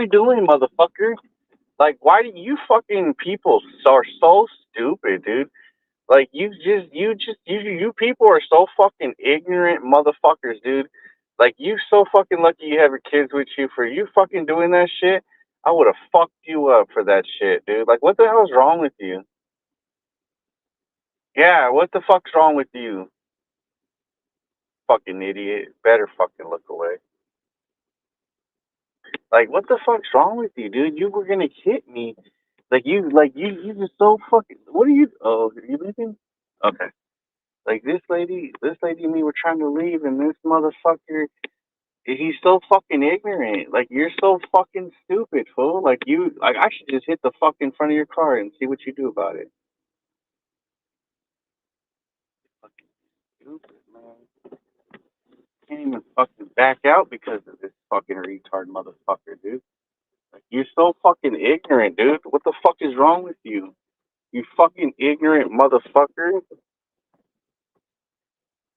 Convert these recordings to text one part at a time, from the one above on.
we doing, motherfucker? Like, why do you fucking people are so stupid, dude? Like, you people are so fucking ignorant motherfuckers, dude. Like, you so fucking lucky you have your kids with you. For you fucking doing that shit, I would have fucked you up for that shit, dude. Like, what the hell's wrong with you? Yeah, what the fuck's wrong with you? Fucking idiot. Better fucking look away. Like, what the fuck's wrong with you, dude? You were gonna hit me. You just so fucking. What are you? Oh, are you leaving? Okay. Like this lady and me were trying to leave, and this motherfucker, he's so fucking ignorant. Like, you're so fucking stupid, fool. Like, I should just hit the fucking front of your car and see what you do about it. Fucking stupid, man. Can't even fucking back out because of this fucking retard motherfucker, dude. Like, you're so fucking ignorant, dude. What the fuck is wrong with you? You fucking ignorant motherfucker.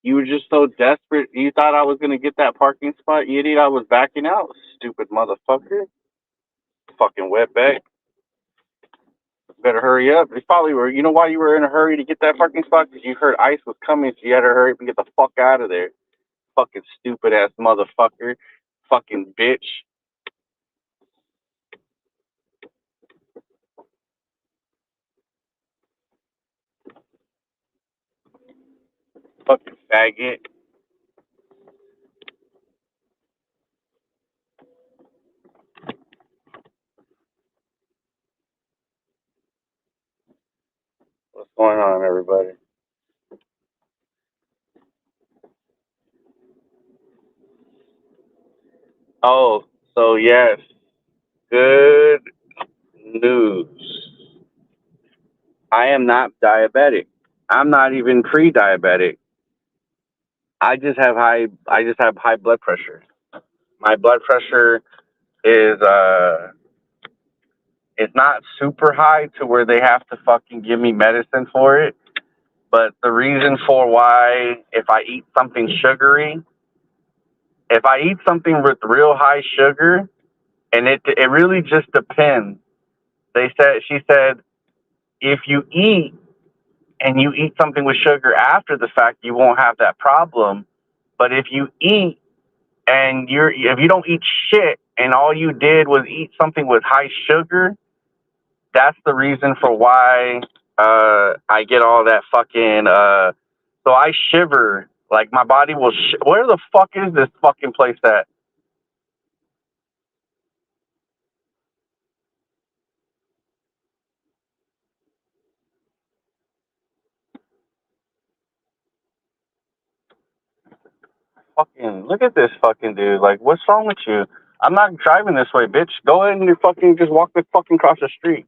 You were just so desperate. You thought I was gonna get that parking spot, you idiot. I was backing out, stupid motherfucker. Fucking wetback. Better hurry up. It's probably were. You know why you were in a hurry to get that parking spot? Because you heard ICE was coming, so you had to hurry up and get the fuck out of there. Fucking stupid ass motherfucker. Fucking bitch. Fucking faggot. What's going on, everybody? Oh, so yes. Good news. I am not diabetic. I'm not even pre-diabetic. I just have high blood pressure. My blood pressure is it's not super high to where they have to fucking give me medicine for it. But the reason for why, if I eat something sugary, if I eat something with real high sugar, and it really just depends. She said, if you eat and you eat something with sugar after the fact, you won't have that problem. But if you eat and if you don't eat shit and all you did was eat something with high sugar, that's the reason for why I get all that fucking so I shiver, like my body will where the fuck is this fucking place at? Fucking look at this fucking dude. Like, what's wrong with you? I'm not driving this way, bitch. Go ahead and you fucking just walk the fucking across the street.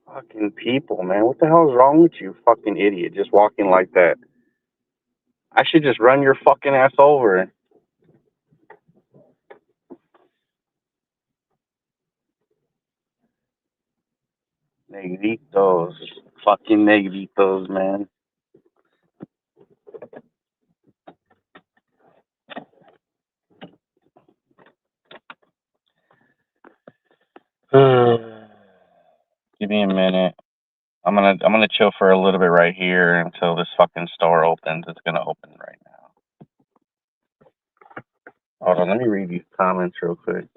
Fucking people, man. What the hell is wrong with you, fucking idiot? Just walking like that. I should just run your fucking ass over. Negritos. Fucking negritos, man. Give me a minute. I'm gonna chill for a little bit right here until this fucking store opens. It's gonna open right now. Hold on, let me read these comments real quick.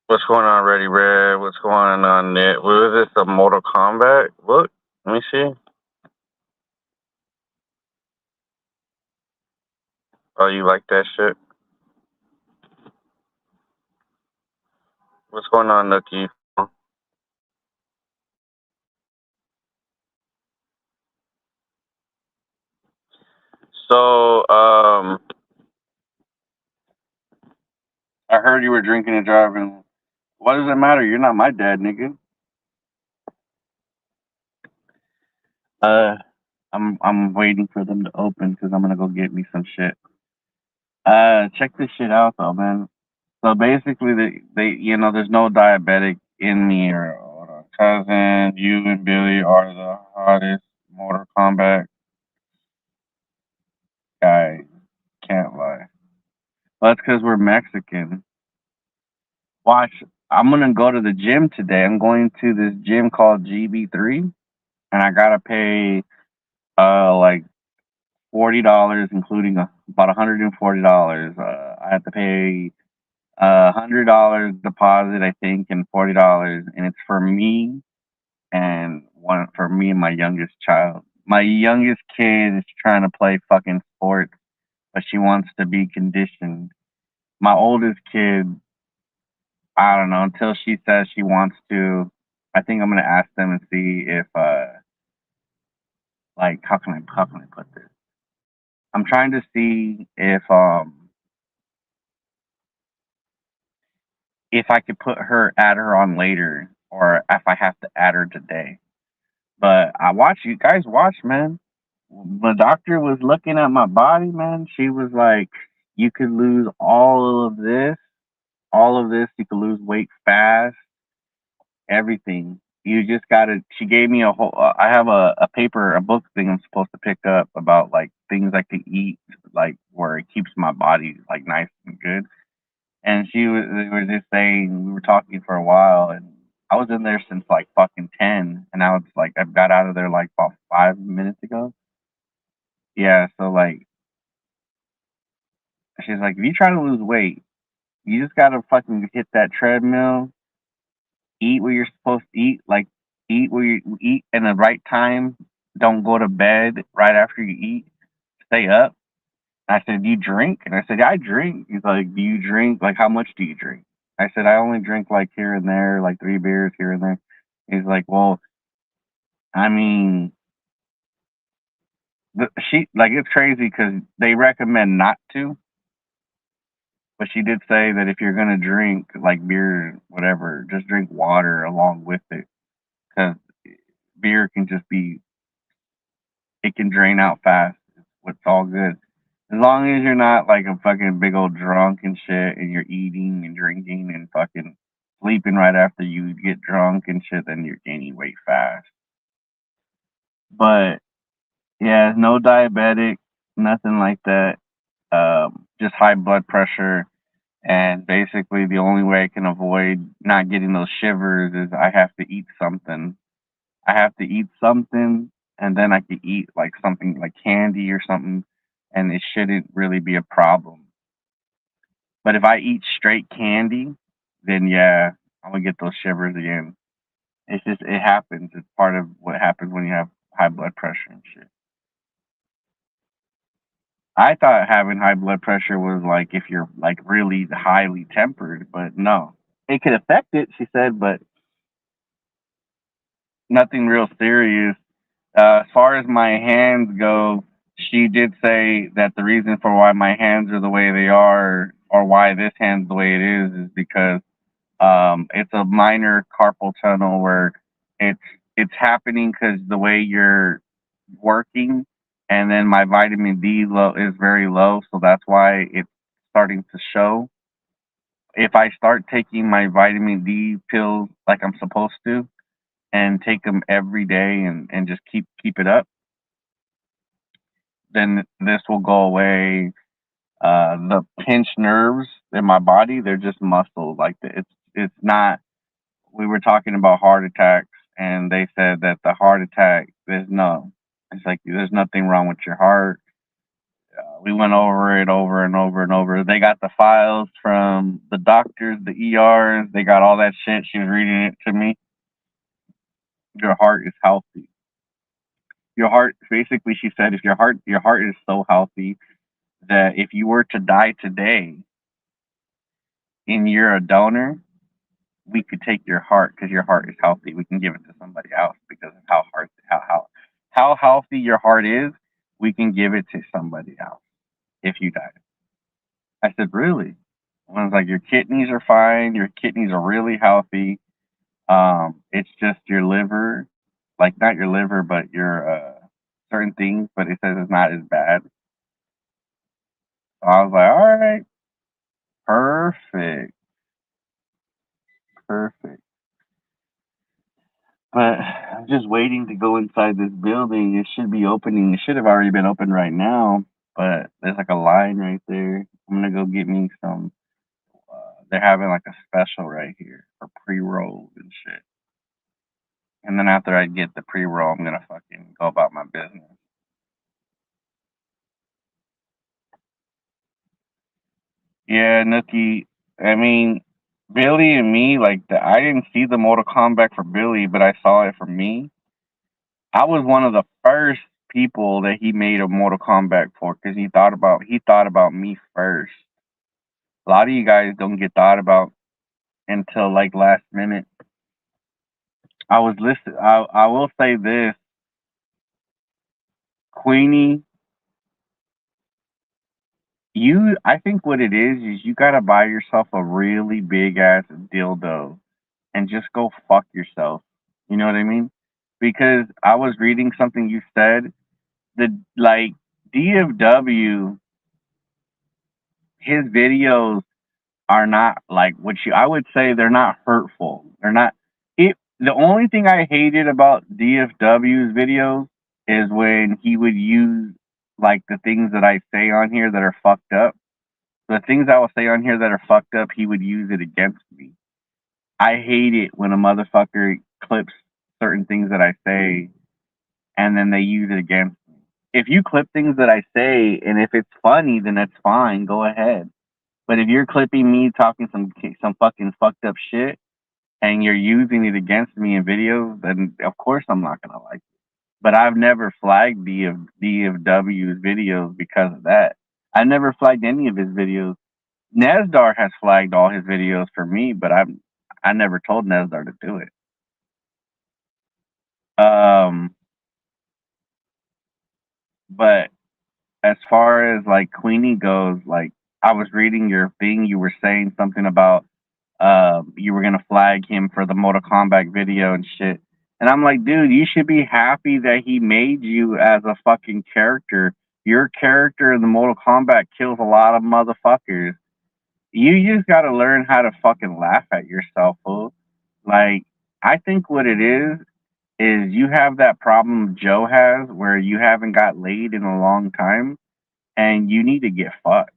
What's going on, Ready Red? What's going on, Nick? What is this? A Mortal Kombat? Look, let me see. Oh, you like that shit? What's going on, Nookie? So, I heard you were drinking and driving. What does it matter? You're not my dad, nigga. Uh, I'm waiting for them to open because I'm gonna go get me some shit. Check this shit out though, man. So basically, there's no diabetic in me or cousin. You and Billy are the hottest Mortal Kombat guy. Can't lie. Well, that's because we're Mexican. Watch, I'm gonna go to the gym today. I'm going to this gym called GB3, and I gotta pay like $40, including about $140. I have to pay $100 deposit, I think, and $40, and it's for me and one for me and my youngest child. My youngest kid is trying to play fucking sports, but she wants to be conditioned. My oldest kid, I don't know, until she says she wants to, I think I'm gonna ask them and see if like how can I put this? I'm trying to see if I could put her add her on later or if I have to add her today. But I watch you guys watch, man. The doctor was looking at my body, man. She was like, you could lose all of this, you could lose weight fast, everything. You just gotta. She gave me a whole. I have a book thing I'm supposed to pick up about like things I could eat, like where it keeps my body like nice and good. And they were just saying, we were talking for a while, and I was in there since like fucking 10, and I was like, I got out of there like about 5 minutes ago. Yeah, so like, she's like, if you try to lose weight, you just gotta fucking hit that treadmill, eat what you're supposed to eat, like eat what you eat in the right time. Don't go to bed right after you eat. Stay up. I said, do you drink? And I said, yeah, I drink. He's like, do you drink? Like, how much do you drink? I said, I only drink like here and there, like 3 beers here and there. He's like, well, I mean, it's crazy because they recommend not to, but she did say that if you're gonna drink like beer, whatever, just drink water along with it because beer can just be, it can drain out fast. It's all good. As long as you're not like a fucking big old drunk and shit and you're eating and drinking and fucking sleeping right after you get drunk and shit, then you're gaining weight fast. But yeah, no diabetic, nothing like that. Just high blood pressure. And basically, the only way I can avoid not getting those shivers is I have to eat something. I have to eat something, and then I could eat like something like candy or something, and it shouldn't really be a problem. But if I eat straight candy, then yeah, I'm gonna get those shivers again. It's just it happens. It's part of what happens when you have high blood pressure and shit. I thought having high blood pressure was like if you're like really highly tempered, but no. It could affect it, she said, but nothing real serious. As far as my hands go, she did say that the reason for why my hands are the way they are, or why this hand's the way it is because it's a minor carpal tunnel where it's it's happening because the way you're working, and then my vitamin D low is very low, so that's why it's starting to show. If I start taking my vitamin D pills like I'm supposed to, and take them every day and just keep it up, then this will go away. The pinched nerves in my body, they're just muscle. Like it's not. We were talking about heart attacks, and they said that the heart attack, there's no. It's like there's nothing wrong with your heart. We went over it over and over and over. They got the files from the doctors, the ERs. They got all that shit. She was reading it to me. Your heart is healthy. Your heart, basically, she said, if your heart is so healthy that if you were to die today and you're a donor, we could take your heart because your heart is healthy. We can give it to somebody else because of how healthy your heart is. We can give it to somebody else if you die. I said, really? I was like, your kidneys are fine. Your kidneys are really healthy. It's just your liver, like not your liver, but your certain things. But it says it's not as bad. So I was like, all right, perfect, perfect. But I'm just waiting to go inside this building. It should be opening. It should have already been open right now, but there's like a line right there. I'm gonna go get me some. They're having like a special right here for pre-rolls and shit. And then after I get the pre-roll, I'm gonna fucking go about my business. Yeah, Nookie. I mean, Billy and me, like I didn't see the Mortal Kombat for Billy, but I saw it for me. I was one of the first people that he made a Mortal Kombat for because he thought about me first. A lot of you guys don't get thought about until like last minute. I was listen. I will say this, Queenie. I think what it is you gotta buy yourself a really big ass dildo and just go fuck yourself. You know what I mean? Because I was reading something you said. The like DFW, his videos are not like what you. I would say they're not hurtful. They're not. It. The only thing I hated about DFW's videos is when he would use like the things that I say on here that are fucked up. The things I will say on here that are fucked up, he would use it against me. I hate it when a motherfucker clips certain things that I say and then they use it against me. If you clip things that I say and if it's funny, then that's fine. Go ahead. But if you're clipping me talking some fucking fucked up shit and you're using it against me in videos, then of course I'm not gonna like it. But I've never flagged DFW's videos because of that. I never flagged any of his videos. Nesdar has flagged all his videos for me, but I never told Nesdar to do it. Um, but as far as like Queenie goes, like I was reading your thing, you were saying something about you were gonna flag him for the Mortal Kombat video and shit. And I'm like, dude, you should be happy that he made you as a fucking character. Your character in the Mortal Kombat kills a lot of motherfuckers. You just gotta learn how to fucking laugh at yourself, fool. Like, I think what it is you have that problem Joe has where you haven't got laid in a long time and you need to get fucked.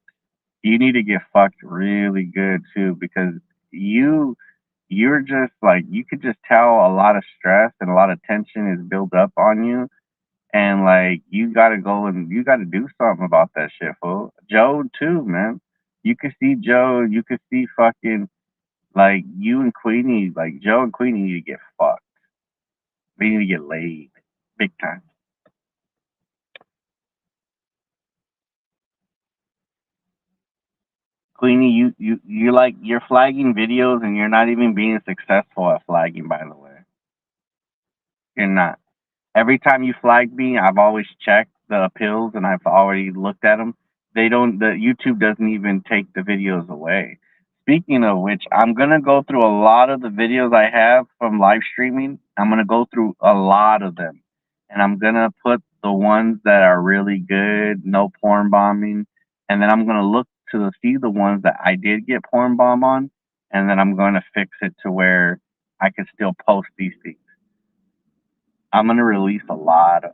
You need to get fucked really good too because you're just like you could just tell a lot of stress and a lot of tension is built up on you and like you gotta go and you gotta do something about that shit, fool. Joe too, man. You could see Joe, you could see fucking like you and Queenie, like Joe and Queenie need to get fucked. They need to get laid. Big time. Queenie, you like you're flagging videos and you're not even being successful at flagging, by the way. You're not. Every time you flag me, I've always checked the appeals and I've already looked at them. They don't. The YouTube doesn't even take the videos away. Speaking of which, I'm gonna go through a lot of the videos I have from live streaming. I'm gonna go through a lot of them, and I'm gonna put the ones that are really good, no porn bombing, and then I'm gonna look to see the ones that I did get porn bomb on, and then I'm gonna fix it to where I can still post these things. I'm gonna release a lot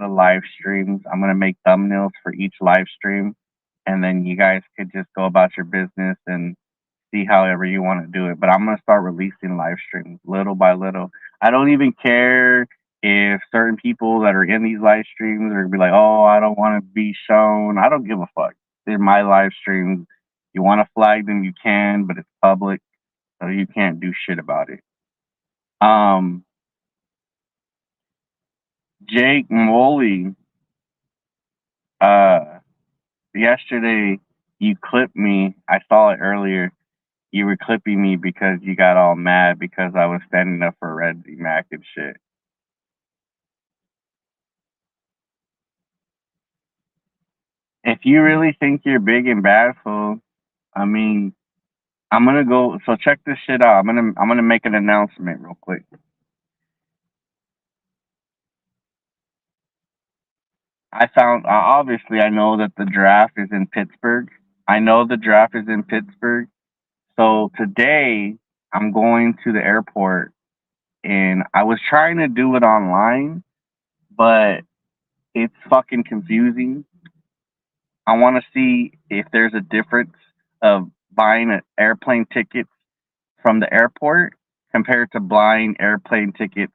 of live streams. I'm gonna make thumbnails for each live stream, and then you guys could just go about your business and see however you want to do it. But I'm gonna start releasing live streams little by little. I don't even care if certain people that are in these live streams are gonna be like, "Oh, I don't want to be shown." I don't give a fuck. They're my live streams. You want to flag them, you can, but it's public, so you can't do shit about it. Um, Jake Moley, uh, yesterday you clipped me. I saw it earlier. You were clipping me because you got all mad because I was standing up for Reggie Mack and shit. If you really think you're big and bad, fool, I mean, I'm gonna go. So check this shit out. I'm gonna make an announcement real quick. I found obviously I know that the draft is in Pittsburgh. I know the draft is in Pittsburgh. So today I'm going to the airport and I was trying to do it online, but it's fucking confusing. I want to see if there's a difference of buying an airplane ticket from the airport compared to buying airplane tickets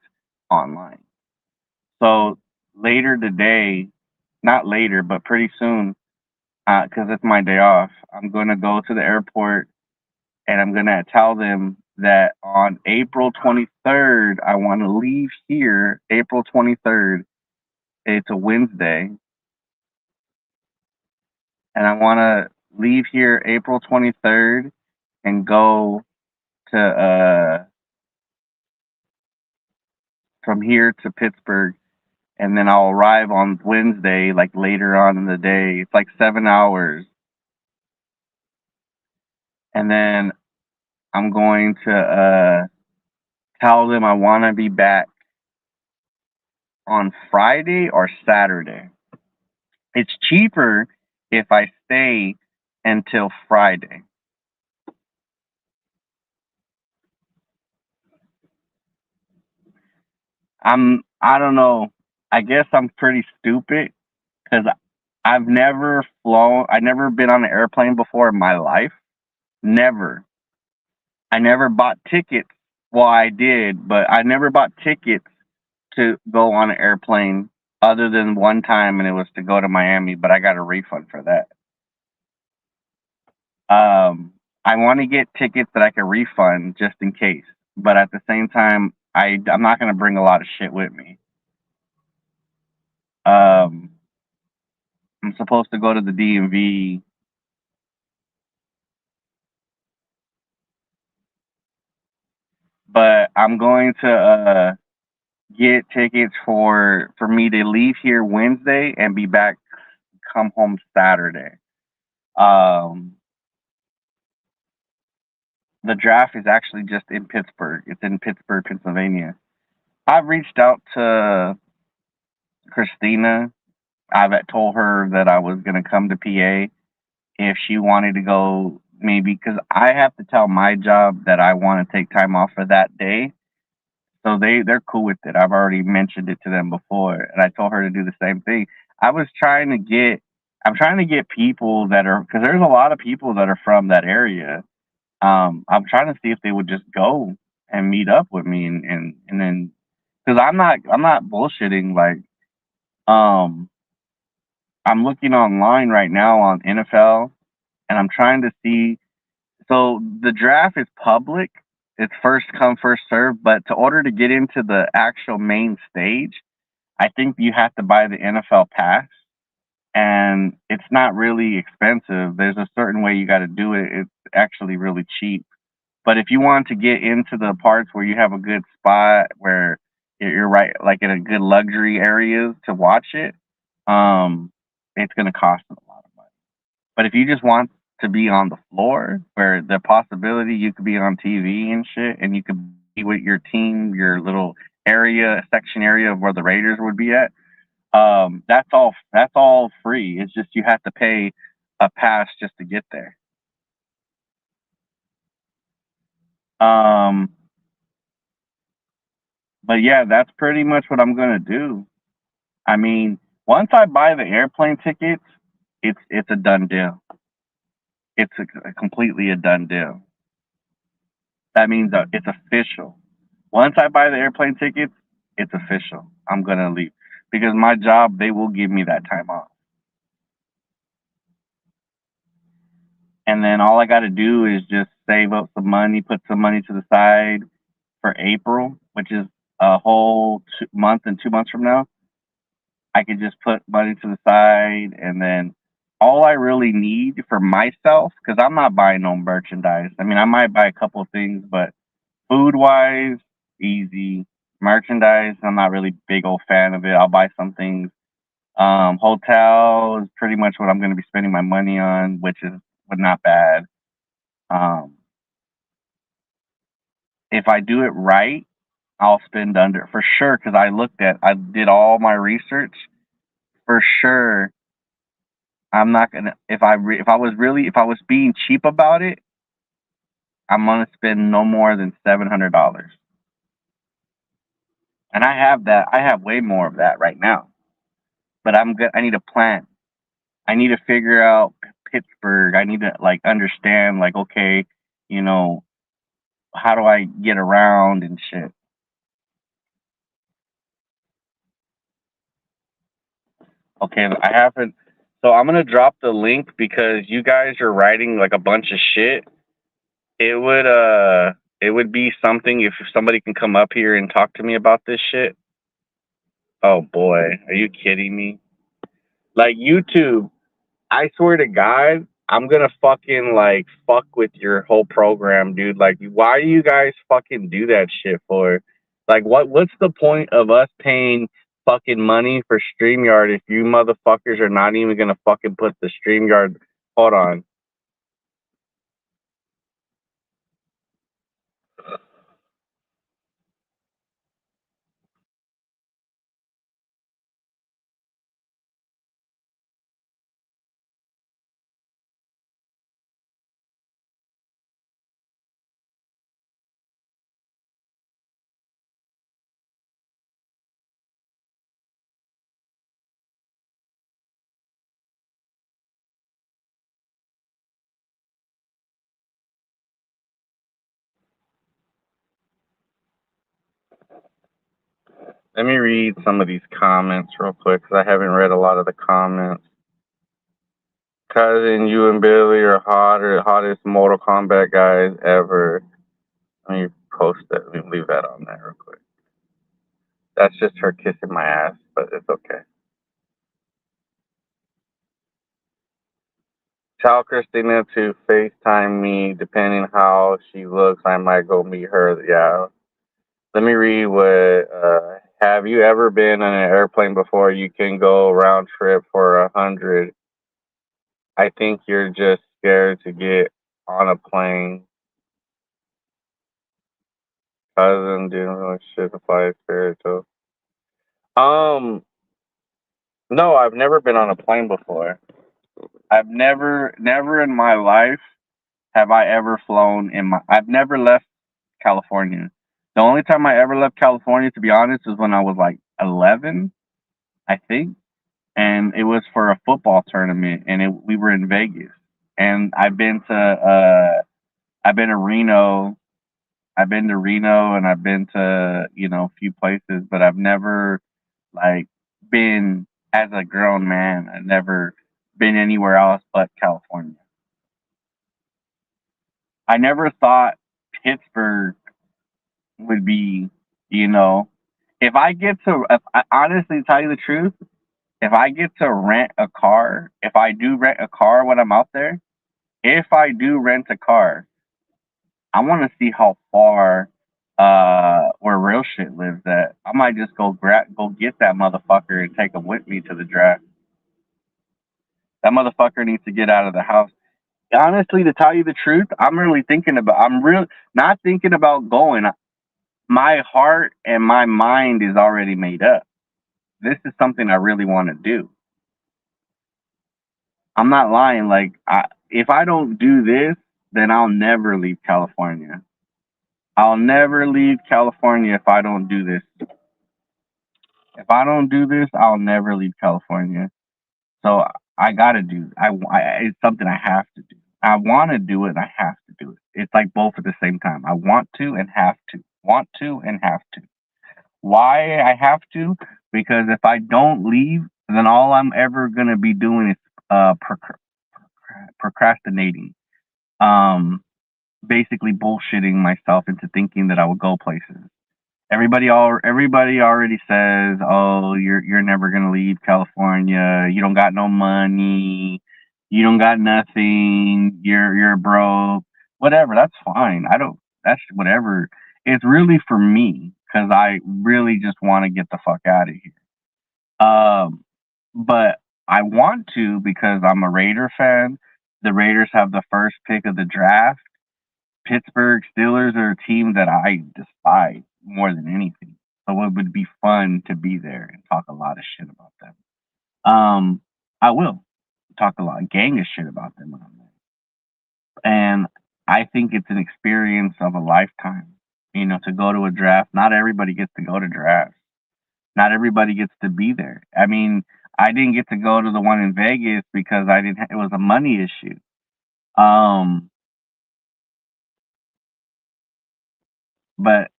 online. So later today, not later, but pretty soon, because it's my day off, I'm going to go to the airport and I'm going to tell them that on April 23rd, I want to leave here April 23rd. It's a Wednesday, and I want to leave here April 23rd and go to from here to Pittsburgh, and then I'll arrive on Wednesday, like later on in the day. It's like 7 hours, and then I'm going to tell them I want to be back on Friday or Saturday. It's cheaper if I stay until Friday. I don't know. I guess I'm pretty stupid because I've never flown. I've never been on an airplane before in my life. Never. I never bought tickets. Well, I did, but I never bought tickets to go on an airplane other than one time, and it was to go to Miami, but I got a refund for that. I want to get tickets that I can refund just in case, but at the same time, I'm not going to bring a lot of shit with me. Um, I'm supposed to go to the DMV, but I'm going to get tickets for me to leave here Wednesday and be back come home Saturday. Um, the draft is actually just in Pittsburgh. It's in Pittsburgh, Pennsylvania. I've reached out to Christina. I've told her that I was going to come to PA if she wanted to go, maybe because I have to tell my job that I want to take time off for that day. So they're cool with it. I've already mentioned it to them before, and I told her to do the same thing. I was trying to get, I'm trying to get people that are, because there's a lot of people that are from that area. I'm trying to see if they would just go and meet up with me, and then, because I'm not bullshitting. Like, um, I'm looking online right now on NFL, and I'm trying to see. So the draft is public. It's first come, first serve. But to order to get into the actual main stage, I think you have to buy the NFL pass, and it's not really expensive. There's a certain way you got to do it. It's actually really cheap. But if you want to get into the parts where you have a good spot where you're right, like in a good luxury areas to watch it, um, it's going to cost a lot of money. But if you just want to be on the floor, where the possibility you could be on TV and shit, and you could be with your team, your little area, section area of where the Raiders would be at, that's all. That's all free. It's just you have to pay a pass just to get there. Um, but yeah, that's pretty much what I'm gonna do. I mean, once I buy the airplane tickets, it's a done deal. It's a completely a done deal. That means that it's official. Once I buy the airplane tickets, it's official. I'm gonna leave because my job they will give me that time off, and then all I got to do is just save up some money, put some money to the side for April, which is a whole month and 2 months from now. I could just put money to the side, and then all I really need for myself, because I'm not buying no merchandise. I mean, I might buy a couple of things, but food wise, easy. Merchandise, I'm not really big old fan of it. I'll buy some things. Hotel is pretty much what I'm going to be spending my money on, which is not bad. Um, if I do it right, I'll spend under for sure because I did all my research for sure. I'm not gonna if I was really if I was being cheap about it, I'm gonna spend no more than $700. And I have that. I have way more of that right now. But I'm good. I need a plan. I need to figure out Pittsburgh. I need to like understand like okay, you know, how do I get around and shit. Okay, I haven't. So I'm gonna drop the link because you guys are writing like a bunch of shit. It would it would be something if somebody can come up here and talk to me about this shit. Oh boy, are you kidding me? Like YouTube, I swear to God, I'm gonna fucking like fuck with your whole program, dude. Like, why do you guys fucking do that shit for? Like, what's the point of us paying fucking money for StreamYard if you motherfuckers are not even gonna fucking put the StreamYard? Hold on, let me read some of these comments real quick because I haven't read a lot of the comments. Cousin, you and Billy are hottest Mortal Kombat guys ever. Let me post that. Let me leave that on there real quick. That's just her kissing my ass, but it's okay. Tell Christina to FaceTime me. Depending how she looks, I might go meet her. Yeah. Let me read what. Have you ever been on an airplane before? You can go round trip for 100. I think you're just scared to get on a plane. Cousin, doing shit to fly spiritual. Um, no, I've never been on a plane before. I've never in my life have I ever flown in my. I've never left California. The only time I ever left California, to be honest, is when I was like 11, I think, and it was for a football tournament, and we were in Vegas. And I've been to Reno. I've been to Reno, and I've been to a few places, but I've never like been as a grown man. I've never been anywhere else but California. I never thought Pittsburgh would be, you know, if I honestly tell you the truth, if I get to rent a car, if I do rent a car when I'm out there, if I do rent a car, I want to see how far where real shit lives at. I might just go get that motherfucker and take him with me to the draft. That motherfucker needs to get out of the house. Honestly, to tell you the truth, I'm real not thinking about going. My heart and my mind is already made up. This is something I really want to do. I'm not lying. Like, if I don't do this, then I'll never leave California. I'll never leave California if I don't do this. If I don't do this, I'll never leave California. So I gotta do. It's something I have to do. I want to do it. And I have to do it. It's like both at the same time. I want to and have to. Want to and have to. Why I have to? Because if I don't leave, then all I'm ever gonna be doing is procrastinating. Um, basically bullshitting myself into thinking that I would go places. Everybody already says, "Oh, you're never gonna leave California. You don't got no money. You don't got nothing. You're broke. Whatever. That's fine. I don't. That's whatever. It's really for me because I really just want to get the fuck out of here. But I want to because I'm a Raider fan. The Raiders have the first pick of the draft. Pittsburgh Steelers are a team that I despise more than anything. So it would be fun to be there and talk a lot of shit about them. I will talk a lot, gang of shit about them when I'm there. And I think it's an experience of a lifetime. To go to a draft. Not everybody gets to go to drafts. Not everybody gets to be there. I mean, I didn't get to go to the one in Vegas because I didn't. It was a money issue. Um, but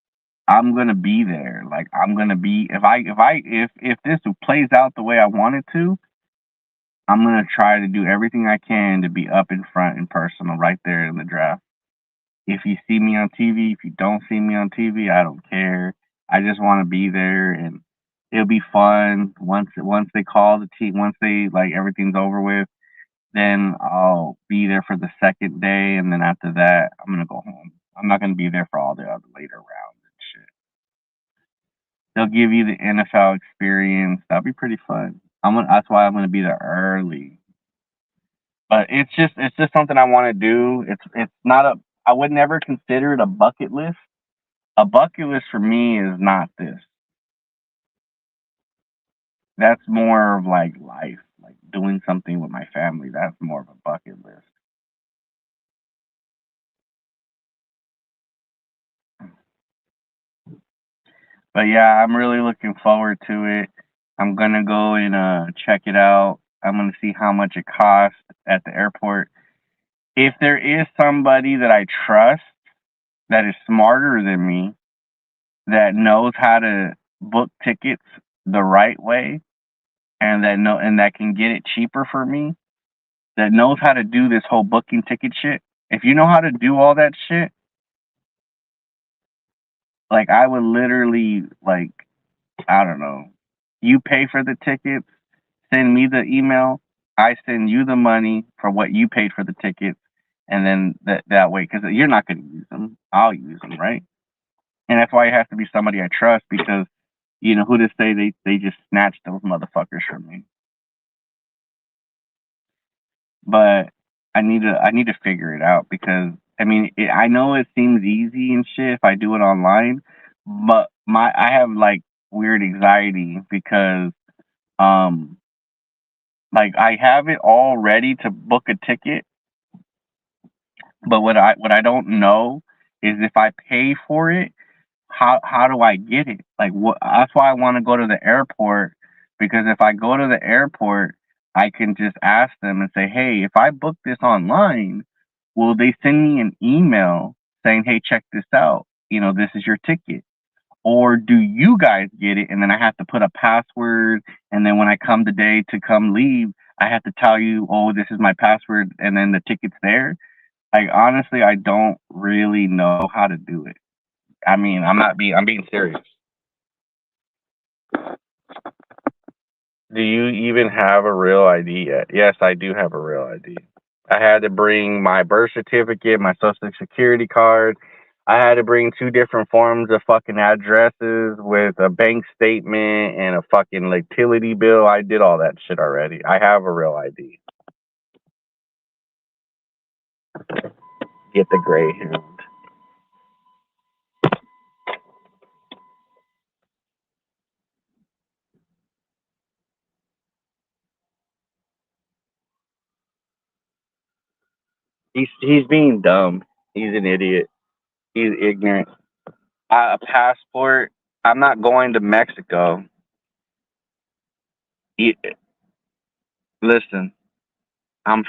I'm gonna be there. Like I'm gonna be if this plays out the way I want it to, I'm gonna try to do everything I can to be up in front and personal right there in the draft. If you see me on TV, if you don't see me on TV, I don't care. I just want to be there, and it'll be fun once they call the team, once they like everything's over with. Then I'll be there for the second day, and then after that, I'm gonna go home. I'm not gonna be there for all the other later rounds and shit. They'll give you the NFL experience. That'll be pretty fun. That's why I'm gonna be there early. But it's just something I want to do. It's not a. I would never consider it a bucket list. A bucket list for me is not this. That's more of like life, like doing something with my family. That's more of a bucket list. But yeah, I'm really looking forward to it. I'm gonna go and check it out. I'm gonna see how much it costs at the airport. If there is somebody that I trust that is smarter than me, that knows how to book tickets the right way, and that can get it cheaper for me, that knows how to do this whole booking ticket shit. If you know how to do all that shit, like I would literally like I don't know. You pay for the tickets, send me the email, I send you the money for what you paid for the tickets, and then that way, because you're not going to use them, I'll use them, right? And that's why it has to be somebody I trust because who to say they just snatched those motherfuckers from me. But I need to figure it out because I mean I know it seems easy and shit if I do it online, but I have like weird anxiety because um like I have it all ready to book a ticket, but what I don't know is if I pay for it, how do I get it? Like what? That's why I want to go to the airport because if I go to the airport, I can just ask them and say, hey, if I book this online, will they send me an email saying, hey, check this out? This is your ticket. Or do you guys get it? And then I have to put a password. And then when I come the day to come leave, I have to tell you, oh, this is my password. And then the ticket's there. Like, honestly, I don't really know how to do it. I mean, I'm being serious. Do you even have a real ID yet? Yes, I do have a real ID. I had to bring my birth certificate, my social security card. I had to bring two different forms of fucking addresses with a bank statement and a fucking utility bill. I did all that shit already. I have a real ID. Get the Greyhound. He's being dumb. He's an idiot. He's ignorant. A passport. I'm not going to Mexico. He, listen, I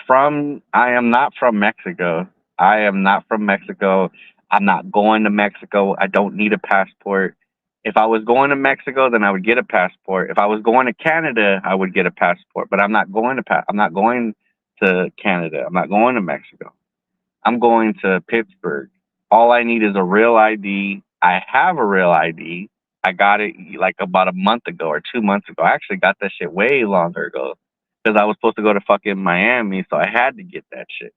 am not from Mexico. I am not from Mexico. I'm not going to Mexico. I don't need a passport. If I was going to Mexico, then I would get a passport. If I was going to Canada, I would get a passport. But I'm not going to Canada. I'm not going to Mexico. I'm going to Pittsburgh. All I need is a real ID. I have a real ID. I got it like about a month ago or 2 months ago. I actually got that shit way longer ago because I was supposed to go to fucking Miami, so I had to get that shit.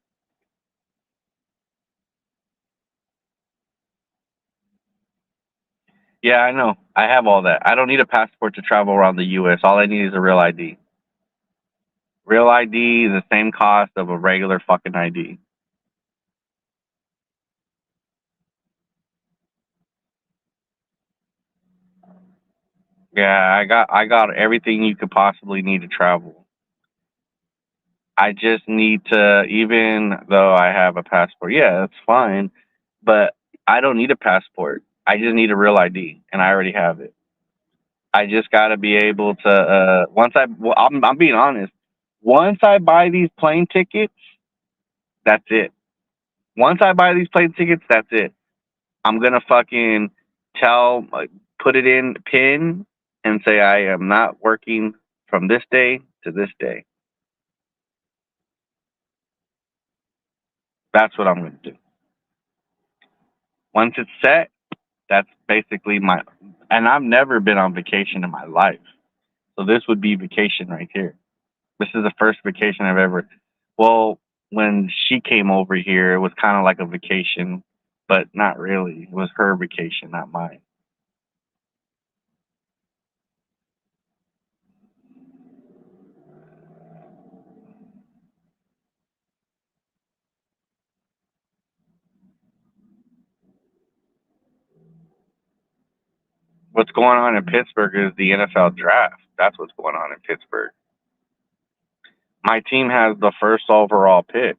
Yeah, I know. I have all that. I don't need a passport to travel around the U.S. All I need is a real ID. Real ID is the same cost of a regular fucking ID. Yeah, I got everything you could possibly need to travel. I just need to, even though I have a passport, yeah, that's fine. But I don't need a passport. I just need a real ID, and I already have it. I just got to be able to I'm being honest. Once I buy these plane tickets, that's it. Once I buy these plane tickets, that's it. I'm gonna fucking tell, put it in pin and say I am not working from this day to this day. That's what I'm gonna do. Once it's set, that's basically my. And I've never been on vacation in my life, so this would be vacation right here. This is the first vacation I've ever. Well, when she came over here, it was kind of like a vacation, but not really. It was her vacation, not mine. What's going on in Pittsburgh is the NFL draft. That's what's going on in Pittsburgh. My team has the first overall pick.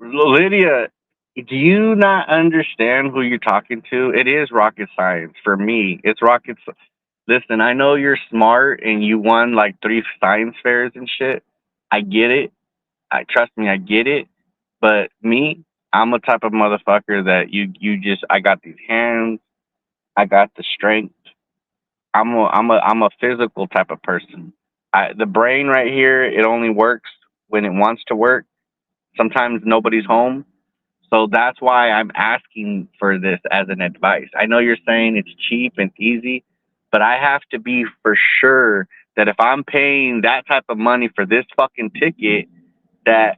Lydia, do you not understand who you're talking to? It is rocket science for me. It's rocket. Listen, I know you're smart and you won like 3 science fairs and shit. I get it. I trust me, I get it. But me, I'm a type of motherfucker that you just I got these hands, I got the strength. I'm a physical type of person. The brain right here, it only works when it wants to work. Sometimes nobody's home. So that's why I'm asking for this as an advice. I know you're saying it's cheap and easy, but I have to be for sure that if I'm paying that type of money for this fucking ticket, that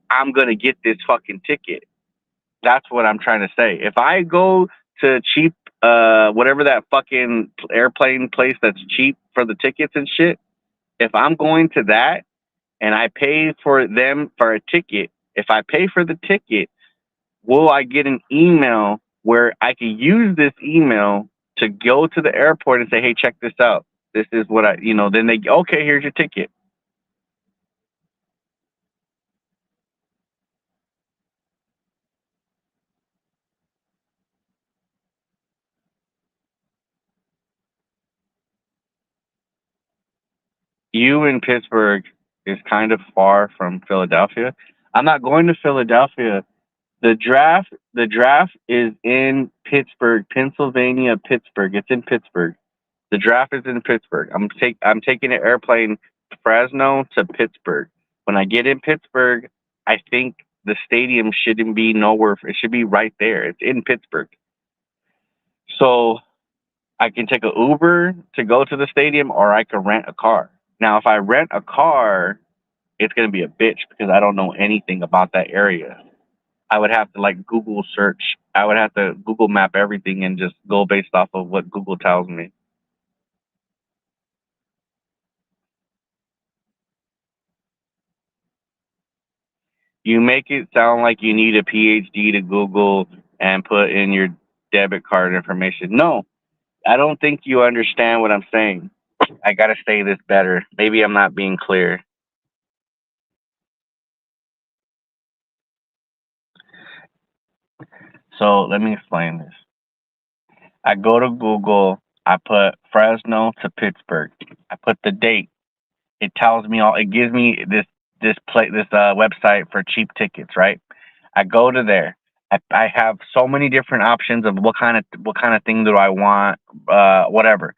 I'm gonna get this fucking ticket. That's what I'm trying to say. If I go to cheap, whatever that fucking airplane place that's cheap for the tickets and shit, if I'm going to that and I pay for them for a ticket, if I pay for the ticket, will I get an email where I can use this email to go to the airport and say, hey, check this out. This is what then they, okay, here's your ticket. You in Pittsburgh is kind of far from Philadelphia. I'm not going to Philadelphia. The draft is in Pittsburgh, Pennsylvania, Pittsburgh. It's in Pittsburgh. The draft is in Pittsburgh. I'm taking an airplane Fresno to Pittsburgh. When I get in Pittsburgh, I think the stadium shouldn't be nowhere. It should be right there. It's in Pittsburgh. So I can take an Uber to go to the stadium, or I can rent a car. Now, if I rent a car, it's gonna be a bitch because I don't know anything about that area. I would have to like Google search. I would have to Google map everything and just go based off of what Google tells me. You make it sound like you need a PhD to Google and put in your debit card information. No, I don't think you understand what I'm saying. I got to say this better. Maybe I'm not being clear. So let me explain this. I go to Google, I put Fresno to Pittsburgh. I put the date. It tells me all. It gives me this website for cheap tickets, right? I go to there. I have so many different options of what kind of thing do I want, whatever.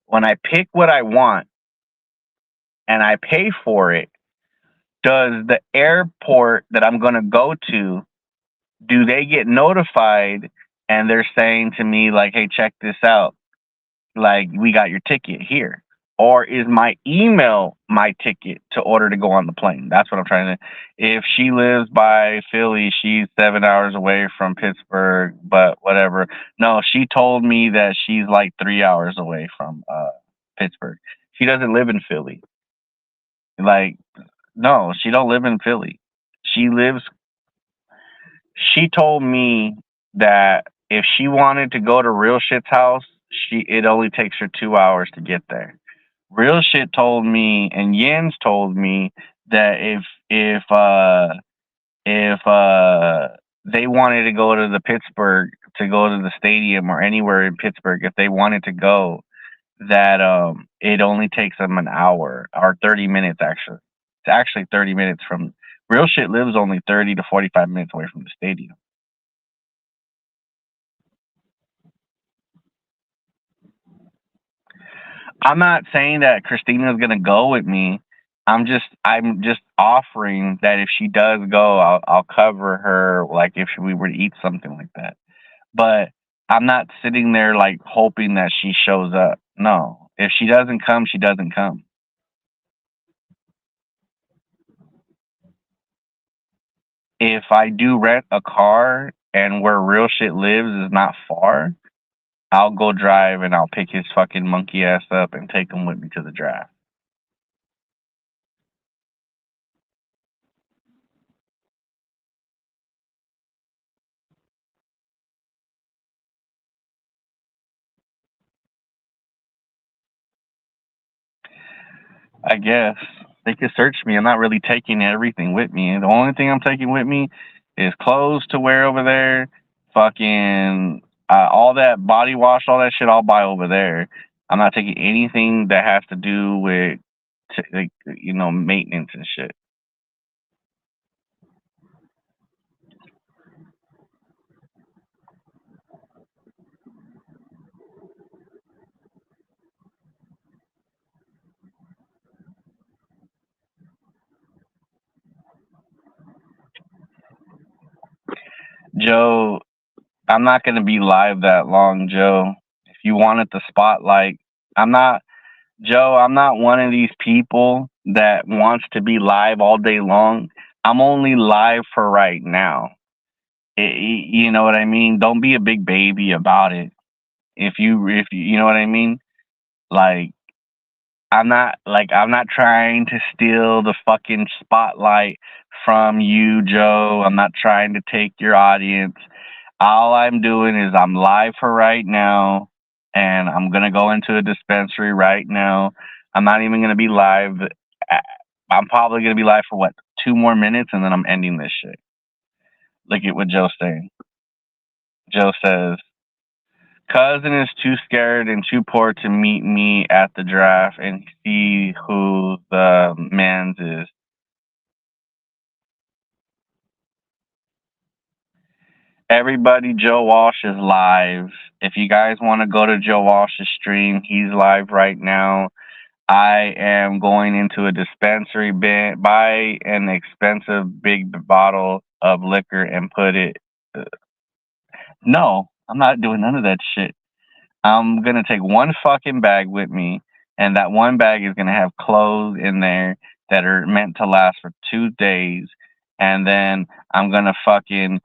When I pick what I want and I pay for it, does the airport that I'm gonna go to, do they get notified and they're saying to me like, "Hey, check this out. Like, we got your ticket here." Or is my email my ticket to order to go on the plane? That's what I'm trying to. If she lives by Philly, she's 7 hours away from Pittsburgh, but whatever. No, she told me that she's like 3 hours away from Pittsburgh. She doesn't live in Philly. Like, No, she don't live in Philly. She lives. She told me that if she wanted to go to Real Shit's house, it only takes her 2 hours to get there. Real Shit told me, and Yens told me that if they wanted to go to the Pittsburgh to go to the stadium or anywhere in Pittsburgh, if they wanted to go, that it only takes them an hour or 30 minutes actually. It's actually 30 minutes from Real Shit lives only 30 to 45 minutes away from the stadium. I'm not saying that Christina's gonna go with me. I'm just offering that if she does go, I'll cover her like if we were to eat something like that. But I'm not sitting there like hoping that she shows up. No. If she doesn't come, she doesn't come. If I do rent a car and where Real Shit lives is not far, I'll go drive and I'll pick his fucking monkey ass up and take him with me to the draft. I guess they could search me. I'm not really taking everything with me. The only thing I'm taking with me is clothes to wear over there. Fucking all that body wash, all that shit. I'll buy over there. I'm not taking anything that has to do with like maintenance and shit. Joe, I'm not gonna be live that long, Joe. If you wanted the spotlight, I'm not Joe, I'm not one of these people that wants to be live all day long. I'm only live for right now. You know what I mean? Don't be a big baby about it. If you know what I mean? Like I'm not trying to steal the fucking spotlight from you, Joe. I'm not trying to take your audience. All I'm doing is I'm live for right now, and I'm gonna go into a dispensary right now. I'm not even gonna be live. I'm probably gonna be live for what 2 more minutes, and then I'm ending this shit. Look at what Joe's saying. Joe says, "Cousin is too scared and too poor to meet me at the draft and see who the man's is." Everybody, Joe Walsh is live. If you guys want to go to Joe Walsh's stream, he's live right now. I am going into a dispensary, buy an expensive big bottle of liquor and put it. No, I'm not doing none of that shit. I'm gonna take one fucking bag with me, and that one bag is gonna have clothes in there that are meant to last for 2 days, and then I'm gonna fucking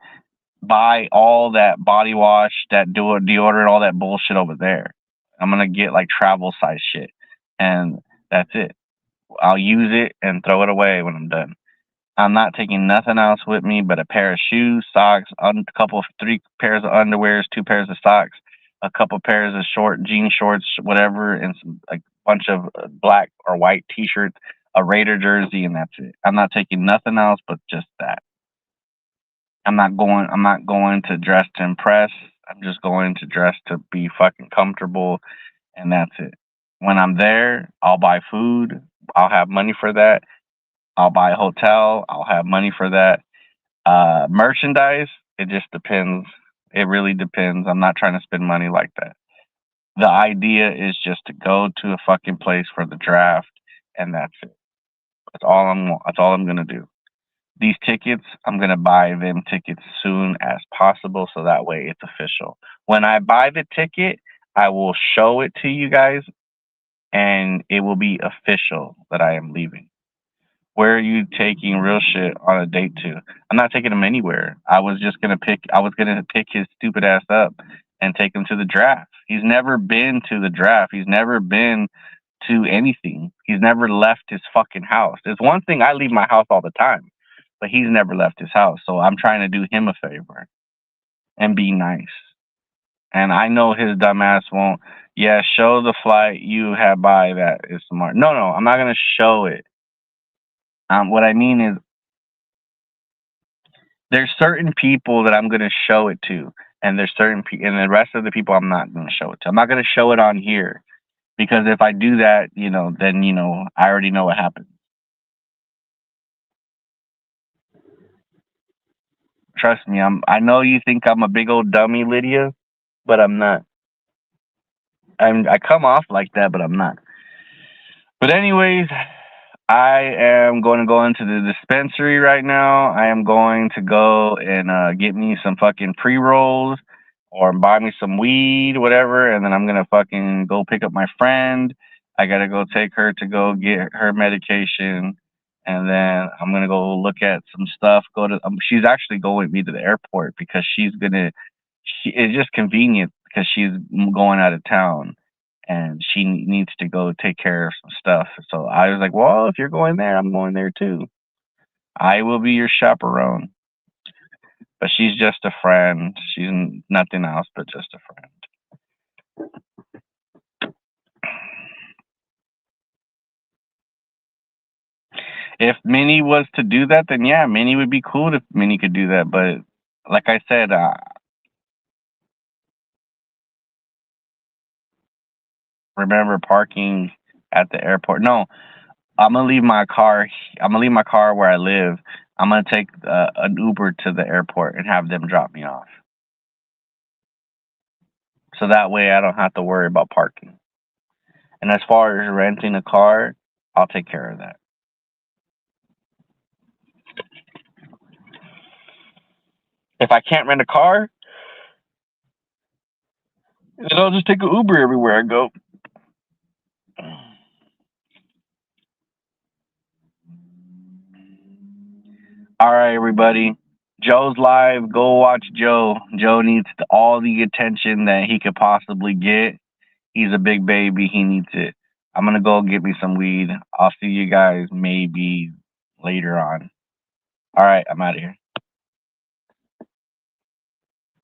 buy all that body wash, that deodorant, all that bullshit over there. I'm gonna get like travel size shit, and that's it. I'll use it and throw it away when I'm done. I'm not taking nothing else with me but a pair of shoes, socks, a couple of 3 pairs of underwears, 2 pairs of socks, a couple pairs of jean shorts, whatever, and some like bunch of black or white t-shirts, a Raider jersey, and that's it. I'm not taking nothing else but just that. I'm not going to dress to impress. I'm just going to dress to be fucking comfortable, and that's it. When I'm there, I'll buy food. I'll have money for that. I'll buy a hotel. I'll have money for that. Merchandise, it just depends. It really depends. I'm not trying to spend money like that. The idea is just to go to a fucking place for the draft, and that's it. That's all I'm gonna do. These tickets, I'm gonna buy them tickets soon as possible, so that way it's official. When I buy the ticket, I will show it to you guys, and it will be official that I am leaving. Where are you taking Real Shit on a date to? I'm not taking him anywhere. I was gonna pick his stupid ass up and take him to the draft. He's never been to the draft. He's never been to anything. He's never left his fucking house. It's one thing I leave my house all the time, but he's never left his house. So I'm trying to do him a favor and be nice. And I know his dumbass won't. Yeah, show the flight you had by that is smart. No, I'm not gonna show it. What I mean is, there's certain people that I'm gonna show it to, and there's and the rest of the people I'm not gonna show it to. I'm not gonna show it on here because if I do that, then I already know what happens. Trust me, I know you think I'm a big old dummy, Lydia, but I'm not. I come off like that, but I'm not. But anyways, I am going to go into the dispensary right now. I am going to go and get me some fucking pre-rolls or buy me some weed, whatever, and then I'm gonna fucking go pick up my friend. I gotta go take her to go get her medication, and then I'm gonna go look at some stuff. She's actually going with me to the airport because it's just convenient because she's going out of town and she needs to go take care of some stuff. So I was like, well, if you're going there, I'm going there too. I will be your chaperone. But she's just a friend. She's nothing else but just a friend. If Minnie was to do that, then yeah, Minnie would be cool if Minnie could do that. But like I said, remember parking at the airport. No, I'm gonna leave my car. I'm gonna leave my car where I live. I'm gonna take an Uber to the airport and have them drop me off. So that way I don't have to worry about parking. And as far as renting a car, I'll take care of that. If I can't rent a car, then I'll just take an Uber everywhere I go. All right, everybody. Joe's live. Go watch Joe. Joe needs all the attention that he could possibly get. He's a big baby. He needs it. I'm going to go get me some weed. I'll see you guys maybe later on. All right, I'm out of here.